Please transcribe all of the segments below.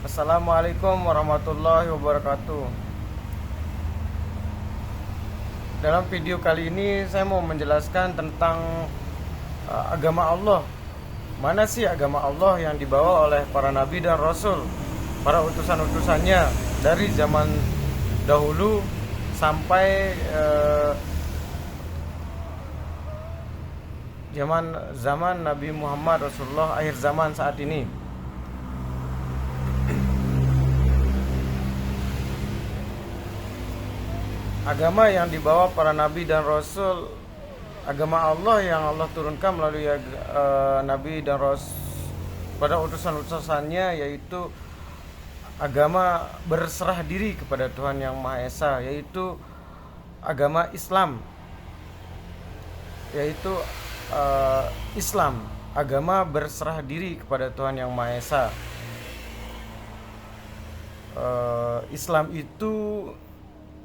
Assalamualaikum warahmatullahi wabarakatuh. Dalam video kali ini saya mau menjelaskan tentang agama Allah. Mana sih agama Allah yang dibawa oleh para nabi dan rasul, para utusan-utusannya dari zaman dahulu sampai zaman Nabi Muhammad Rasulullah akhir zaman saat ini. Agama yang dibawa para nabi dan rasul, agama Allah yang Allah turunkan melalui nabi dan rasul pada utusan-utusannya, yaitu agama berserah diri kepada Tuhan Yang Maha Esa, yaitu agama Islam, yaitu Islam, agama berserah diri kepada Tuhan Yang Maha Esa. Islam itu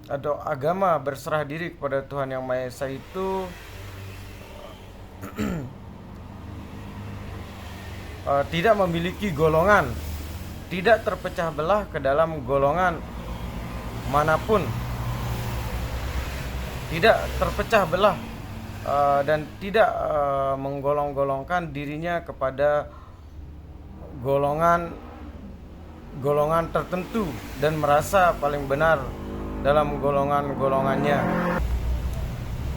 atau agama berserah diri kepada Tuhan Yang Maha Esa itu tidak memiliki golongan, tidak terpecah belah ke dalam golongan manapun, tidak terpecah belah dan tidak menggolong-golongkan dirinya kepada golongan tertentu dan merasa paling benar dalam golongan-golongannya.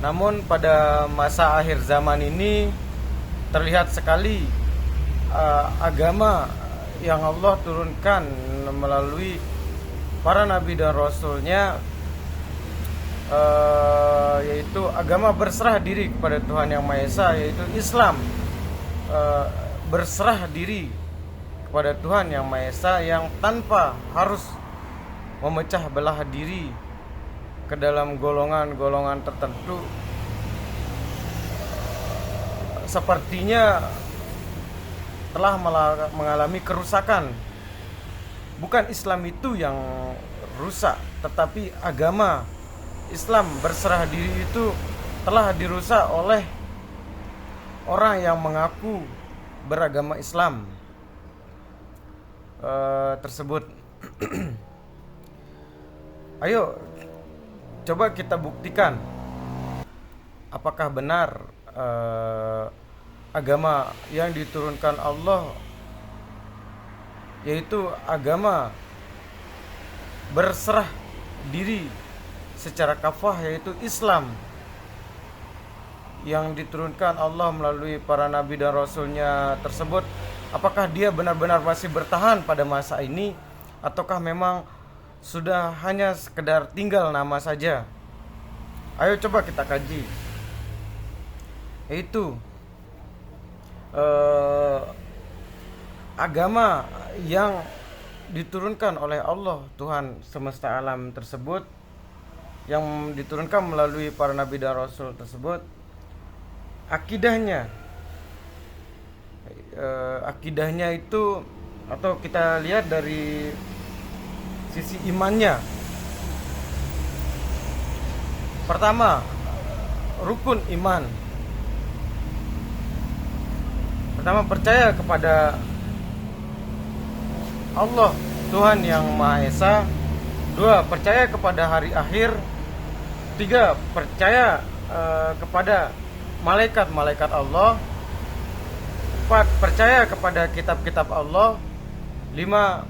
Namun pada masa akhir zaman ini terlihat sekali agama yang Allah turunkan melalui para nabi dan rasulnya, yaitu agama berserah diri kepada Tuhan Yang Maha Esa, yaitu Islam, berserah diri kepada Tuhan Yang Maha Esa yang tanpa harus memecah belah diri ke dalam golongan-golongan tertentu. Sepertinya telah mengalami kerusakan. Bukan Islam itu yang rusak, tetapi agama Islam berserah diri itu telah dirusak oleh orang yang mengaku beragama Islam tersebut. Ayo coba kita buktikan apakah benar agama yang diturunkan Allah, yaitu agama berserah diri secara kafah, yaitu Islam yang diturunkan Allah melalui para nabi dan rasulnya tersebut. Apakah dia benar-benar masih bertahan pada masa ini, ataukah memang sudah hanya sekedar tinggal nama saja? Ayo coba kita kaji. Yaitu agama yang diturunkan oleh Allah Tuhan semesta alam tersebut, yang diturunkan melalui para nabi dan rasul tersebut, akidahnya itu, atau kita lihat dari sisi imannya. Pertama, rukun iman. Pertama, percaya kepada Allah Tuhan Yang Maha Esa. Dua, percaya kepada hari akhir. Tiga, percaya kepada malaikat-malaikat Allah. Empat, percaya kepada kitab-kitab Allah. Lima,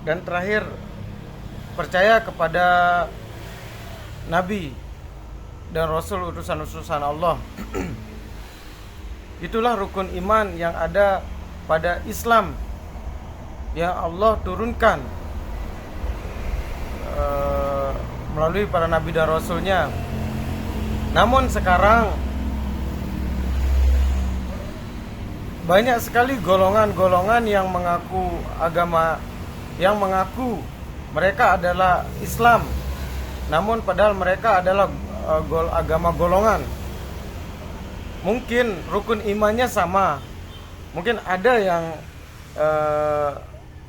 dan terakhir, percaya kepada nabi dan rasul utusan-utusan Allah. Itulah rukun iman yang ada pada Islam yang Allah turunkan melalui para nabi dan rasulnya. Namun sekarang banyak sekali golongan-golongan yang mengaku mereka adalah Islam, namun padahal mereka adalah agama golongan. Mungkin rukun imannya sama, mungkin ada yang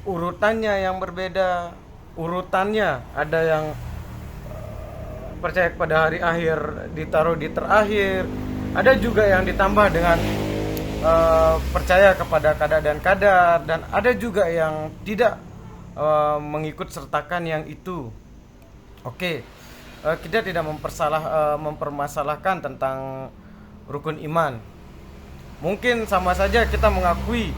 urutannya yang berbeda, ada yang percaya kepada hari akhir ditaruh di terakhir, ada juga yang ditambah dengan percaya kepada qada dan qadar, dan ada juga yang tidak mengikut sertakan yang itu. Oke, kita tidak mempermasalahkan tentang rukun iman. Mungkin sama saja kita mengakui,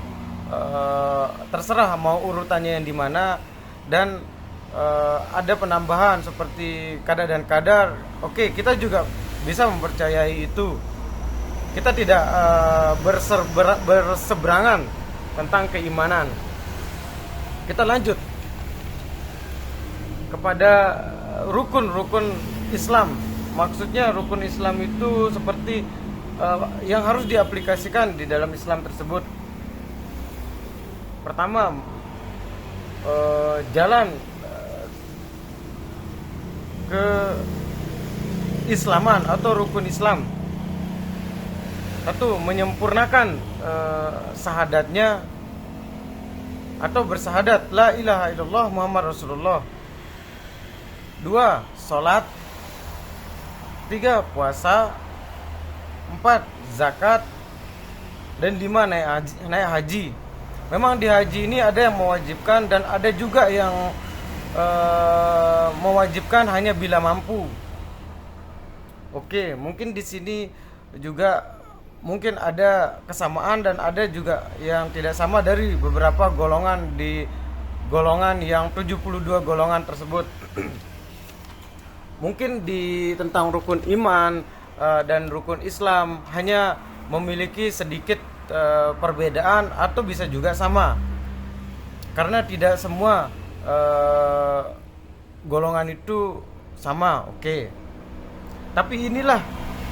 terserah mau urutannya yang di mana, dan ada penambahan seperti kadar dan kadar. Oke, kita juga bisa mempercayai itu. Kita tidak berseberangan tentang keimanan. Kita lanjut kepada rukun-rukun Islam. Maksudnya rukun Islam itu seperti yang harus diaplikasikan di dalam Islam tersebut. Pertama, jalan ke Islaman atau rukun Islam. Satu, menyempurnakan sahadatnya atau bersahadat la ilaha illallah Muhammad Rasulullah. Dua, sholat. Tiga, puasa. Empat, zakat. Dan lima, naik haji. Memang di haji ini ada yang mewajibkan dan ada juga yang mewajibkan hanya bila mampu. Oke, mungkin di sini juga mungkin ada kesamaan dan ada juga yang tidak sama dari beberapa golongan di golongan yang 72 golongan tersebut. Mungkin di tentang rukun iman dan rukun Islam hanya memiliki sedikit perbedaan atau bisa juga sama. Karena tidak semua golongan itu sama, oke. Tapi inilah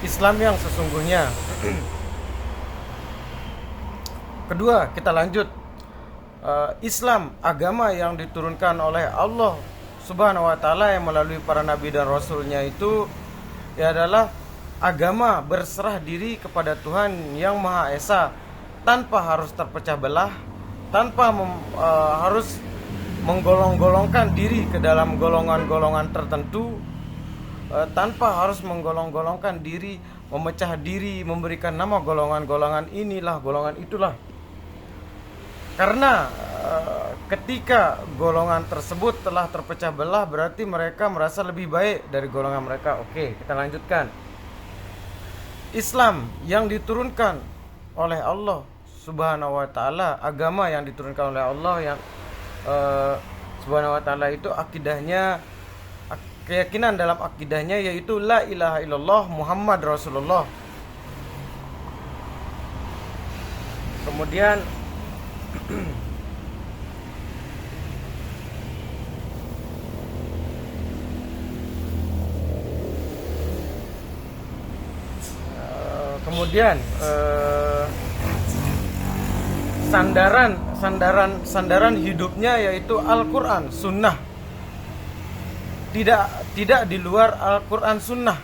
Islam yang sesungguhnya. Kedua, kita lanjut. Islam, agama yang diturunkan oleh Allah Subhanahu wa ta'ala yang melalui para nabi dan rasulnya itu adalah agama berserah diri kepada Tuhan yang Maha Esa tanpa harus terpecah belah, tanpa harus menggolong-golongkan diri ke dalam golongan-golongan tertentu, tanpa harus menggolong-golongkan diri, memecah diri, memberikan nama golongan-golongan inilah, golongan itulah. Karena ketika golongan tersebut telah terpecah belah, berarti mereka merasa lebih baik dari golongan mereka. Oke, kita lanjutkan. Islam yang diturunkan oleh Allah Subhanahu wa ta'ala, agama yang diturunkan oleh Allah yang Subhanahu wa ta'ala itu akidahnya, keyakinan dalam akidahnya yaitu la ilaha illallah Muhammad Rasulullah. Kemudian sandaran hidupnya yaitu Al-Quran Sunnah. Tidak di luar Al-Quran Sunnah.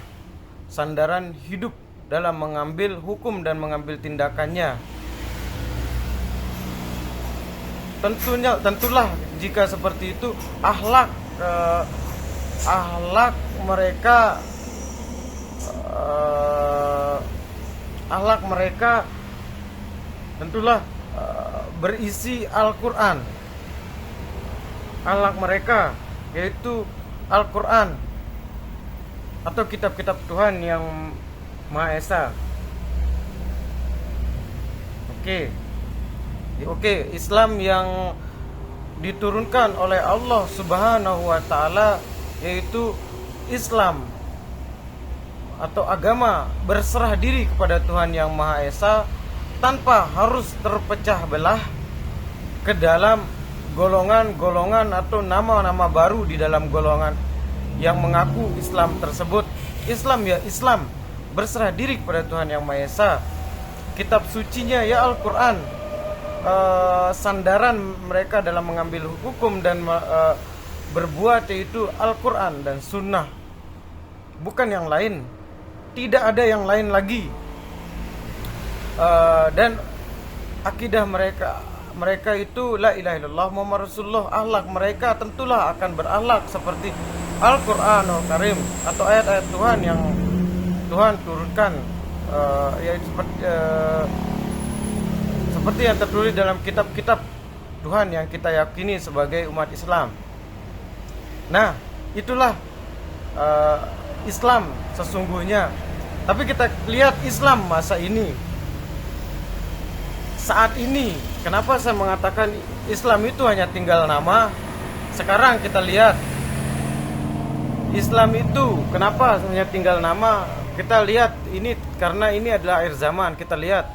Sandaran hidup dalam mengambil hukum dan mengambil tindakannya. Tentulah jika seperti itu akhlak mereka tentulah berisi Al-Quran. Akhlak mereka yaitu Al-Quran atau kitab-kitab Tuhan yang Maha Esa. Oke, Islam yang diturunkan oleh Allah Subhanahu wa ta'ala yaitu Islam atau agama berserah diri kepada Tuhan yang Maha Esa tanpa harus terpecah belah ke dalam golongan-golongan atau nama-nama baru di dalam golongan yang mengaku Islam tersebut. Islam ya Islam, berserah diri kepada Tuhan yang Maha Esa. Kitab sucinya ya Al-Quran, sandaran mereka dalam mengambil hukum dan berbuat yaitu Al-Quran dan Sunnah, bukan yang lain. Tidak ada yang lain lagi. Dan akidah mereka itu la ilaha illallah Muhammad Rasulullah. Akhlak mereka tentulah akan berakhlak seperti Al-Quranul Karim atau ayat-ayat Tuhan yang Tuhan turunkan, yaitu seperti yang tertulis dalam kitab-kitab Tuhan yang kita yakini sebagai umat Islam. Nah, itulah Islam sesungguhnya. Tapi kita lihat Islam masa ini, saat ini. Kenapa saya mengatakan Islam itu hanya tinggal nama? Sekarang kita lihat Islam itu kenapa hanya tinggal nama? Kita lihat ini karena ini adalah akhir zaman. Kita lihat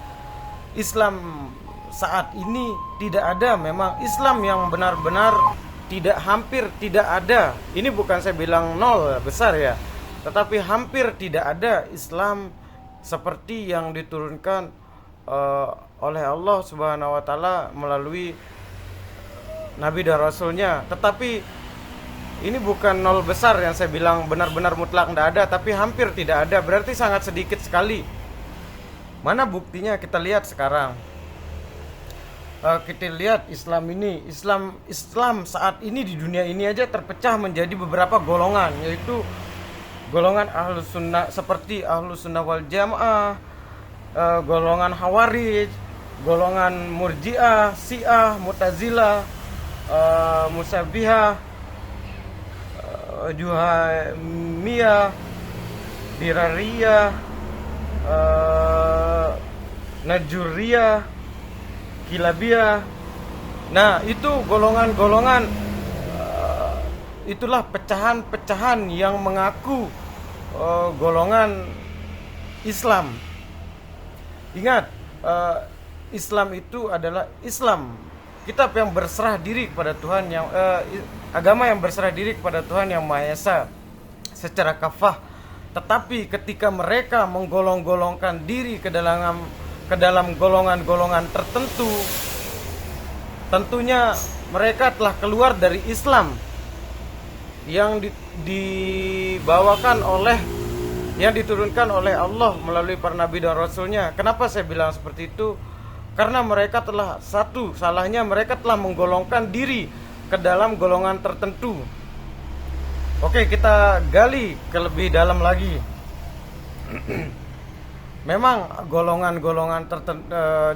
Islam saat ini tidak ada, memang Islam yang benar-benar hampir tidak ada. Ini bukan saya bilang nol besar ya, tetapi hampir tidak ada Islam seperti yang diturunkan oleh Allah Subhanahu wa taala melalui Nabi dan Rasulnya. Tetapi ini bukan nol besar yang saya bilang benar-benar mutlak tidak ada, tapi hampir tidak ada, berarti sangat sedikit sekali. Mana buktinya? Kita lihat sekarang. Kita lihat Islam ini, Islam saat ini di dunia ini aja terpecah menjadi beberapa golongan, yaitu golongan Ahlus Sunnah seperti Ahlus Sunnah wal Jamaah, golongan Khawarij, golongan Murji'ah, Syiah, Mu'tazilah, Musabbihah, Juhamiyah, Dirariyah, Najuriyah, Kilabiyah. Nah, itu golongan-golongan, itulah pecahan-pecahan yang mengaku golongan Islam. Ingat, Islam itu adalah Islam, kitab yang berserah diri kepada Tuhan yang agama yang berserah diri kepada Tuhan yang Maha Esa secara kafah. Tetapi ketika mereka menggolong-golongkan diri ke dalam golongan-golongan tertentu, tentunya mereka telah keluar dari Islam yang dibawakan oleh, yang diturunkan oleh Allah melalui para nabi dan rasulnya. Kenapa saya bilang seperti itu? Karena mereka telah, satu salahnya mereka telah menggolongkan diri ke dalam golongan tertentu. Oke, kita gali ke lebih dalam lagi. Memang golongan-golongan tertentu,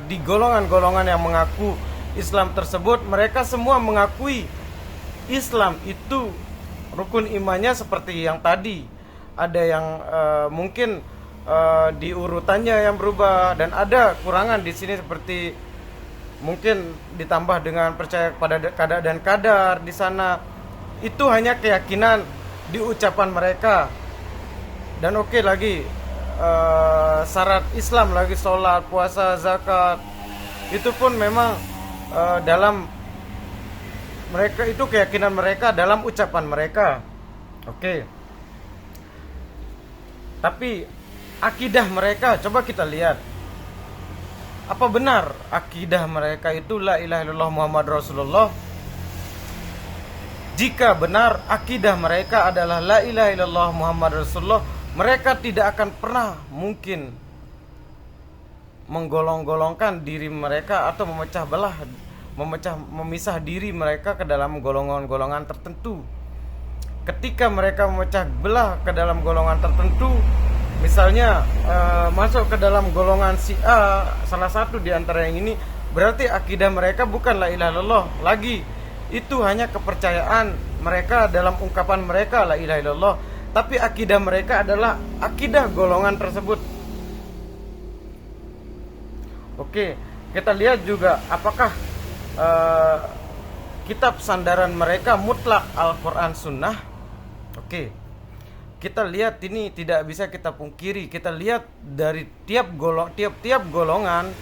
di golongan-golongan yang mengaku Islam tersebut, mereka semua mengakui Islam itu rukun imannya seperti yang tadi. Ada yang mungkin di urutannya yang berubah, dan ada kurangan di sini seperti mungkin ditambah dengan percaya kepada qada dan qadar di sana. Itu hanya keyakinan di ucapan mereka. Dan oke lagi, syarat Islam lagi, sholat, puasa, zakat, itu pun memang dalam mereka, itu keyakinan mereka dalam ucapan mereka. Oke. Tapi akidah mereka, coba kita lihat. Apa benar akidah mereka itu la ilaha illallah Muhammad Rasulullah? Jika benar akidah mereka adalah la ilaha illallah Muhammad Rasulullah, mereka tidak akan pernah mungkin menggolong-golongkan diri mereka atau memisah diri mereka ke dalam golongan-golongan tertentu. Ketika mereka memecah belah ke dalam golongan tertentu, misalnya masuk ke dalam golongan Syiah, salah satu di antara yang ini, berarti akidah mereka bukan la ilaha illallah lagi. Itu hanya kepercayaan mereka dalam ungkapan mereka la ilaha illallah, tapi akidah mereka adalah akidah golongan tersebut. Oke, kita lihat juga apakah kitab sandaran mereka mutlak Al-Quran Sunnah. Oke, kita lihat ini tidak bisa kita pungkiri. Kita lihat dari tiap golongan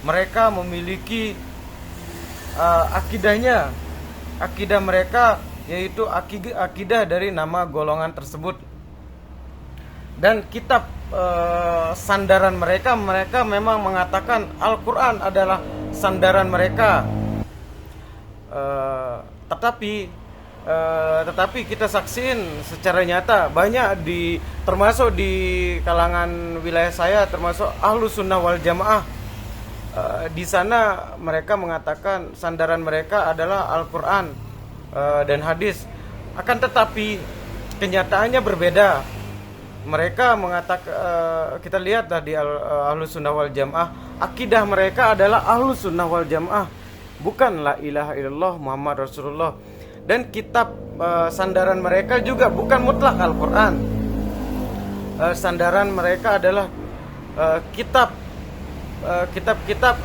mereka memiliki akidahnya. Akidah mereka yaitu akidah dari nama golongan tersebut. Dan kitab sandaran mereka memang mengatakan Al-Quran adalah sandaran mereka. Tetapi kita saksiin secara nyata banyak termasuk di kalangan wilayah saya, termasuk Ahlus Sunnah wal Jamaah, di sana mereka mengatakan sandaran mereka adalah Al-Quran dan hadis. Akan tetapi kenyataannya berbeda. Mereka mengatakan, kita lihat tadi Ahlus Sunnah wal Jamaah, akidah mereka adalah Ahlus Sunnah wal Jamaah. bukan la ilaha illallah Muhammad Rasulullah. Dan kitab sandaran mereka juga bukan mutlak Al-Quran. Sandaran mereka adalah kitab-kitab.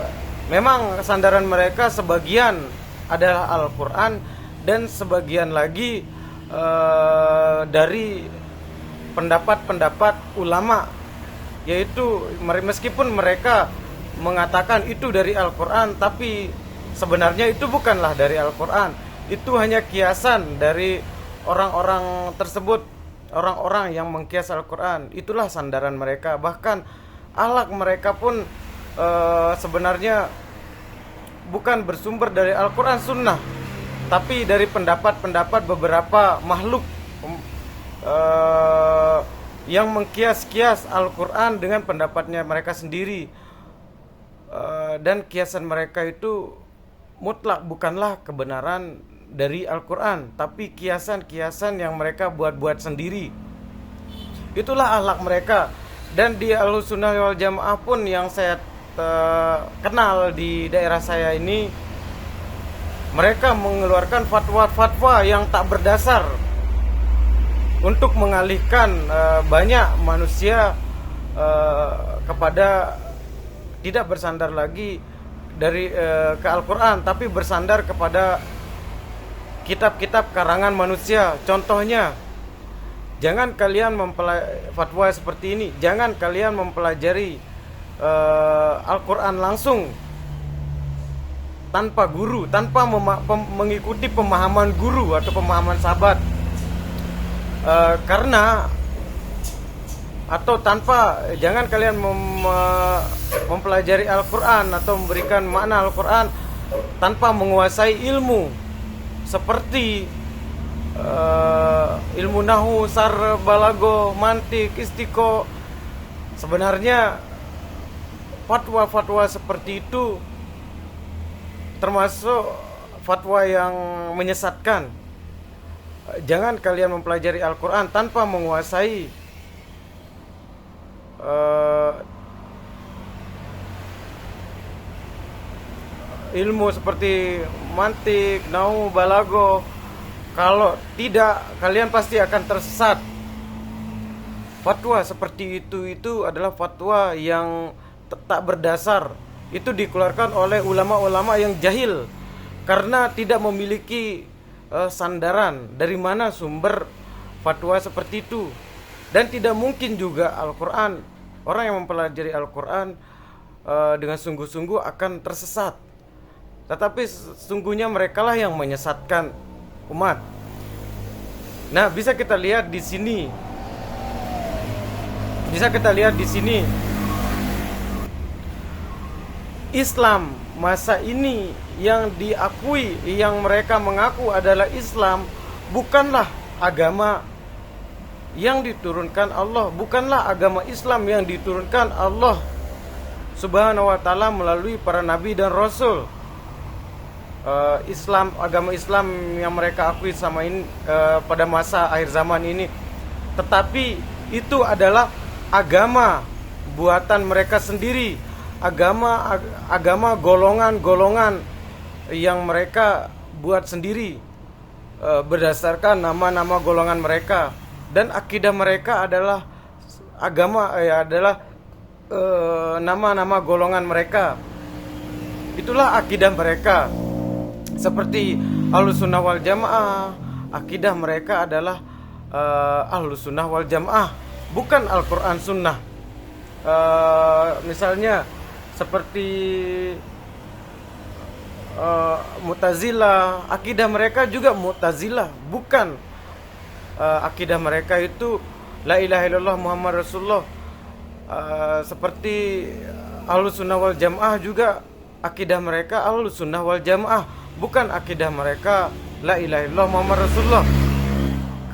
Memang sandaran mereka sebagian adalah Al-Quran dan sebagian lagi dari pendapat-pendapat ulama, yaitu meskipun mereka mengatakan itu dari Al-Quran, tapi sebenarnya itu bukanlah dari Al-Quran. Itu hanya kiasan dari orang-orang tersebut, orang-orang yang mengkias Al-Quran. Itulah sandaran mereka. Bahkan akhlak mereka pun sebenarnya bukan bersumber dari Al-Quran Sunnah, tapi dari pendapat-pendapat beberapa makhluk yang mengkias-kias Al-Quran dengan pendapatnya mereka sendiri. Dan kiasan mereka itu mutlak bukanlah kebenaran dari Al-Quran, tapi kiasan-kiasan yang mereka buat-buat sendiri. Itulah akhlak mereka. Dan di Ahlussunnah wal Jamaah pun yang saya kenal di daerah saya ini, mereka mengeluarkan fatwa-fatwa yang tak berdasar untuk mengalihkan banyak manusia kepada tidak bersandar lagi dari ke Al-Quran, tapi bersandar kepada kitab-kitab karangan manusia. Contohnya, jangan kalian fatwa seperti ini, jangan kalian mempelajari Al-Quran langsung tanpa guru, tanpa mengikuti pemahaman guru atau pemahaman sahabat, karena atau tanpa, jangan kalian mempelajari Al-Quran atau memberikan makna Al-Quran tanpa menguasai ilmu seperti ilmu nahu, sar, balago, mantik, istiqo. Sebenarnya fatwa-fatwa seperti itu termasuk fatwa yang menyesatkan. Jangan kalian mempelajari Al-Quran tanpa menguasai ilmu seperti mantik, nahu, balago. Kalau tidak, kalian pasti akan tersesat. Fatwa seperti itu adalah fatwa yang tak berdasar. Itu dikeluarkan oleh ulama-ulama yang jahil karena tidak memiliki sandaran dari mana sumber fatwa seperti itu. Dan tidak mungkin juga Al-Quran, orang yang mempelajari Al-Quran dengan sungguh-sungguh akan tersesat. Tetapi sesungguhnya merekalah yang menyesatkan umat. Nah, bisa kita lihat di sini. Islam masa ini yang diakui, yang mereka mengaku adalah Islam, bukanlah agama yang diturunkan Allah, bukanlah agama Islam yang diturunkan Allah Subhanahu wa ta'ala melalui para nabi dan rasul. Agama Islam yang mereka akui sama ini pada masa akhir zaman ini, tetapi itu adalah agama buatan mereka sendiri, agama golongan-golongan yang mereka buat sendiri berdasarkan nama-nama golongan mereka. Dan akidah mereka adalah nama-nama golongan mereka. Itulah akidah mereka. Seperti Ahlussunnah wal Jamaah, akidah mereka adalah Ahlussunnah wal Jamaah, bukan Al-Quran Sunnah. Misalnya seperti Mu'tazilah, akidah mereka juga Mu'tazilah, bukan akidah mereka itu la ilaha illallah Muhammad Rasulullah. Seperti Ahlussunnah wal Jamaah juga akidah mereka Ahlussunnah wal Jamaah, bukan akidah mereka la ilaha illallah Muhammad Rasulullah.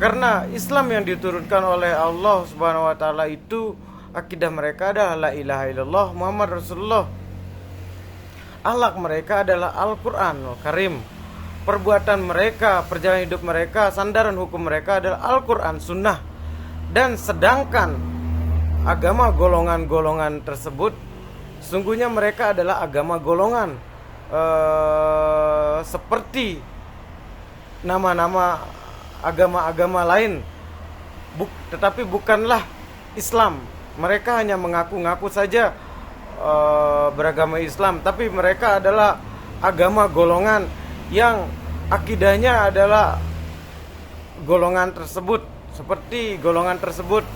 Karena Islam yang diturunkan oleh Allah Subhanahu wa ta'ala itu, akidah mereka adalah la ilaha illallah Muhammad Rasulullah. Akhlak mereka adalah Al-Quranul Karim. Perbuatan mereka, perjalanan hidup mereka, sandaran hukum mereka adalah Al-Quran Sunnah. Dan sedangkan agama golongan-golongan tersebut, sungguhnya mereka adalah agama golongan. seperti nama-nama agama-agama lain, tetapi bukanlah Islam. Mereka hanya mengaku-ngaku saja beragama Islam, tapi mereka adalah agama golongan yang akidahnya adalah golongan tersebut, seperti golongan tersebut.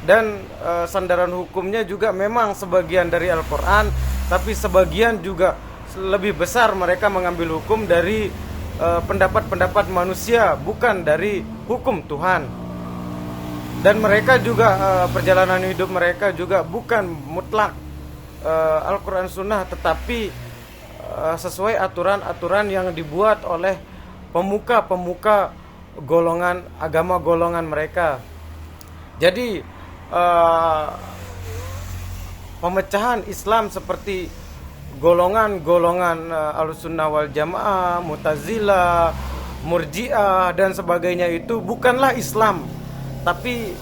Dan sandaran hukumnya juga memang sebagian dari Al-Quran, tapi sebagian juga lebih besar mereka mengambil hukum dari pendapat-pendapat manusia, bukan dari hukum Tuhan. Dan mereka juga perjalanan hidup mereka juga bukan mutlak Al-Quran Sunnah, tetapi sesuai aturan-aturan yang dibuat oleh pemuka-pemuka golongan agama golongan mereka. Jadi pemecahan Islam seperti golongan-golongan Ahlussunnah wal Jamaah, Mu'tazilah, Murji'ah dan sebagainya itu bukanlah Islam, tapi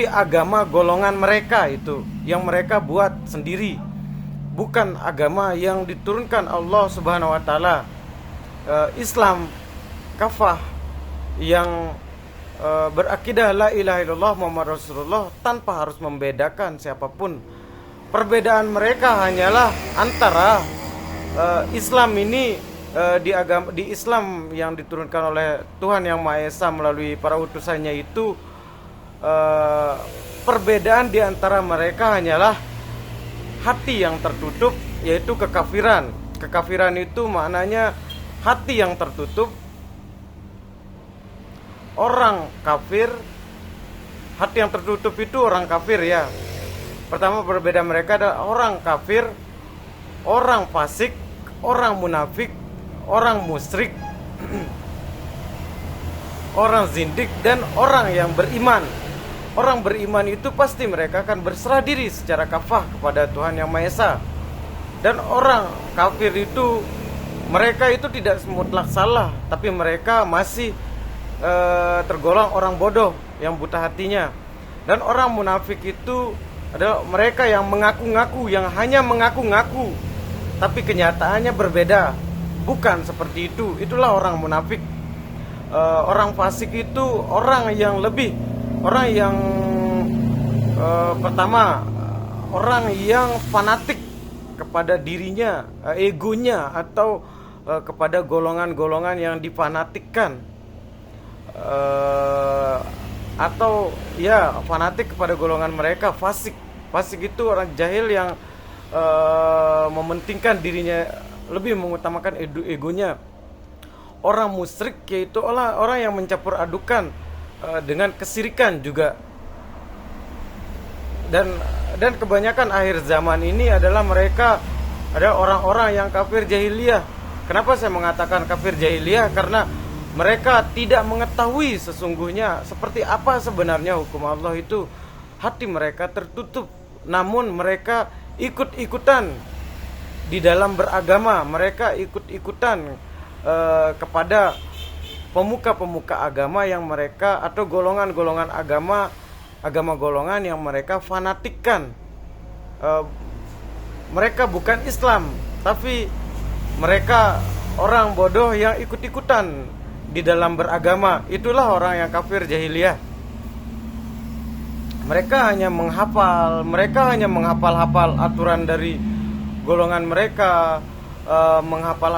agama golongan mereka itu yang mereka buat sendiri, bukan agama yang diturunkan Allah Subhanahu wa taala. Islam kafah yang berakidah la ilaha illallah Muhammad Rasulullah tanpa harus membedakan siapapun. Perbedaan mereka hanyalah antara Islam ini di Islam yang diturunkan oleh Tuhan Yang Maha Esa melalui para utusannya itu, perbedaan di antara mereka hanyalah hati yang tertutup, yaitu kekafiran. Kekafiran itu maknanya hati yang tertutup. Orang kafir, hati yang tertutup itu orang kafir ya. Pertama, perbedaan mereka adalah orang kafir, orang fasik, orang munafik, orang musyrik, orang zindik, dan orang yang beriman. Orang beriman itu pasti mereka akan berserah diri secara kafah kepada Tuhan Yang Maha Esa. Dan orang kafir itu, mereka itu tidak mutlak salah, tapi mereka masih tergolong orang bodoh yang buta hatinya. Dan orang munafik itu adalah mereka yang mengaku-ngaku, yang hanya mengaku-ngaku, tapi kenyataannya berbeda, bukan seperti itu. Itulah orang munafik. Orang fasik itu orang yang pertama, orang yang fanatik kepada dirinya, egonya, atau kepada golongan-golongan yang difanatikkan. Atau ya fanatik kepada golongan mereka. Fasik itu orang jahil yang mementingkan dirinya, lebih mengutamakan egonya. Orang musyrik yaitu orang yang mencampur adukan dengan kesirikan juga. Dan kebanyakan akhir zaman ini adalah mereka adalah orang-orang yang kafir jahiliyah. Kenapa saya mengatakan kafir jahiliyah? Karena mereka tidak mengetahui sesungguhnya seperti apa sebenarnya hukum Allah itu. Hati mereka tertutup, namun mereka ikut-ikutan di dalam beragama. Mereka ikut-ikutan kepada pemuka-pemuka agama yang mereka, atau golongan-golongan agama golongan yang mereka fanatikkan. Mereka bukan Islam, tapi mereka orang bodoh yang ikut-ikutan di dalam beragama. Itulah orang yang kafir jahiliyah. Mereka hanya menghafal aturan dari golongan mereka, menghafal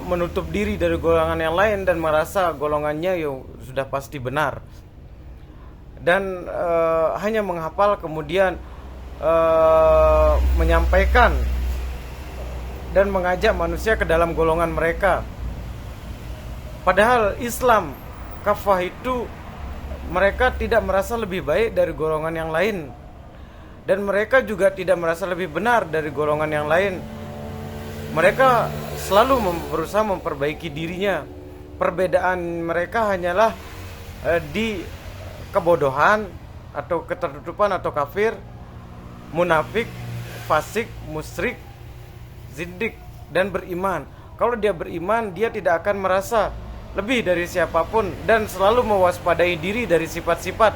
menutup diri dari golongan yang lain dan merasa golongannya sudah pasti benar. Dan hanya menghafal kemudian menyampaikan dan mengajak manusia ke dalam golongan mereka. Padahal Islam kafah itu mereka tidak merasa lebih baik dari golongan yang lain, dan mereka juga tidak merasa lebih benar dari golongan yang lain. Mereka selalu berusaha memperbaiki dirinya. Perbedaan mereka hanyalah di kebodohan atau ketertutupan atau kafir, munafik, fasik, musyrik, zindik, dan beriman. Kalau dia beriman, dia tidak akan merasa lebih dari siapapun dan selalu mewaspadai diri dari sifat-sifat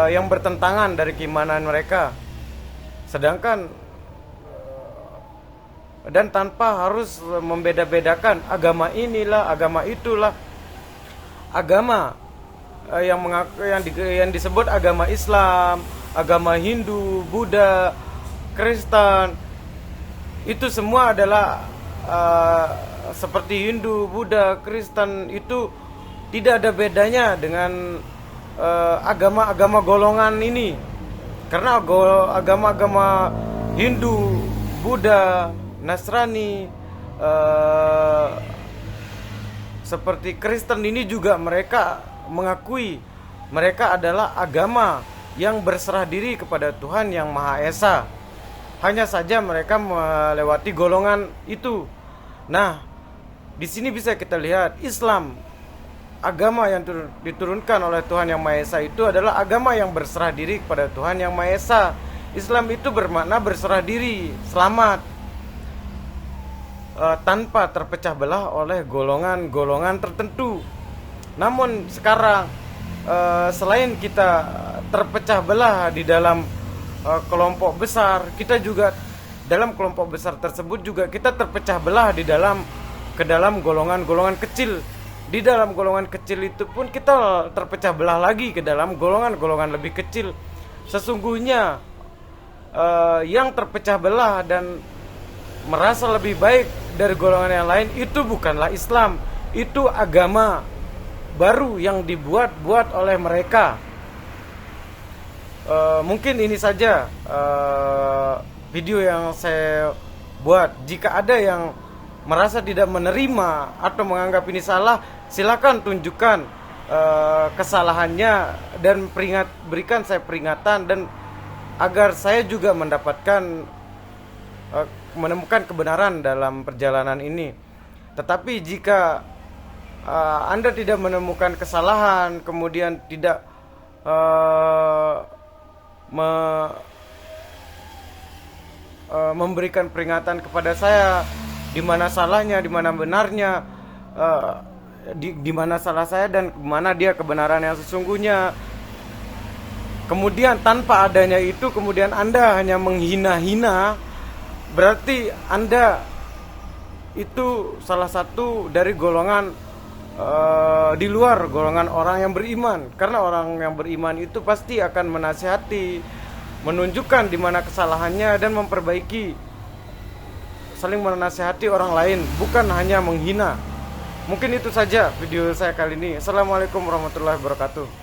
yang bertentangan dari keimanan mereka. Sedangkan dan tanpa harus membeda-bedakan agama inilah, agama itulah. Agama yang disebut agama Islam, agama Hindu, Buddha, Kristen, itu semua adalah seperti Hindu, Buddha, Kristen, itu tidak ada bedanya dengan agama-agama golongan ini. Karena agama-agama Hindu, Buddha, Nasrani, seperti Kristen ini juga mereka mengakui mereka adalah agama yang berserah diri kepada Tuhan yang Maha Esa. Hanya saja mereka melewati golongan itu. Nah, di sini bisa kita lihat Islam, agama yang diturunkan oleh Tuhan yang Maha Esa itu adalah agama yang berserah diri kepada Tuhan yang Maha Esa. Islam itu bermakna berserah diri, selamat, tanpa terpecah belah oleh golongan-golongan tertentu. Namun sekarang selain kita terpecah belah di dalam kelompok besar, kita juga dalam kelompok besar tersebut juga kita terpecah belah ke dalam golongan-golongan kecil. Di dalam golongan kecil itu pun kita terpecah belah lagi ke dalam golongan-golongan lebih kecil. Sesungguhnya yang terpecah belah dan merasa lebih baik dari golongan yang lain itu bukanlah Islam, itu agama baru yang dibuat-buat oleh mereka. Mungkin ini saja video yang saya buat. Jika ada yang merasa tidak menerima atau menganggap ini salah, silakan tunjukkan kesalahannya dan berikan saya peringatan, dan agar saya juga menemukan kebenaran dalam perjalanan ini. Tetapi jika Anda tidak menemukan kesalahan, kemudian tidak memberikan peringatan kepada saya di mana salahnya, di mana benarnya, di mana salah saya dan mana dia kebenaran yang sesungguhnya. Kemudian tanpa adanya itu, kemudian Anda hanya menghina-hina, berarti Anda itu salah satu dari golongan di luar golongan orang yang beriman. Karena orang yang beriman itu pasti akan menasihati, menunjukkan di mana kesalahannya dan memperbaiki, saling menasihati orang lain, bukan hanya menghina. Mungkin itu saja video saya kali ini. Assalamualaikum warahmatullahi wabarakatuh.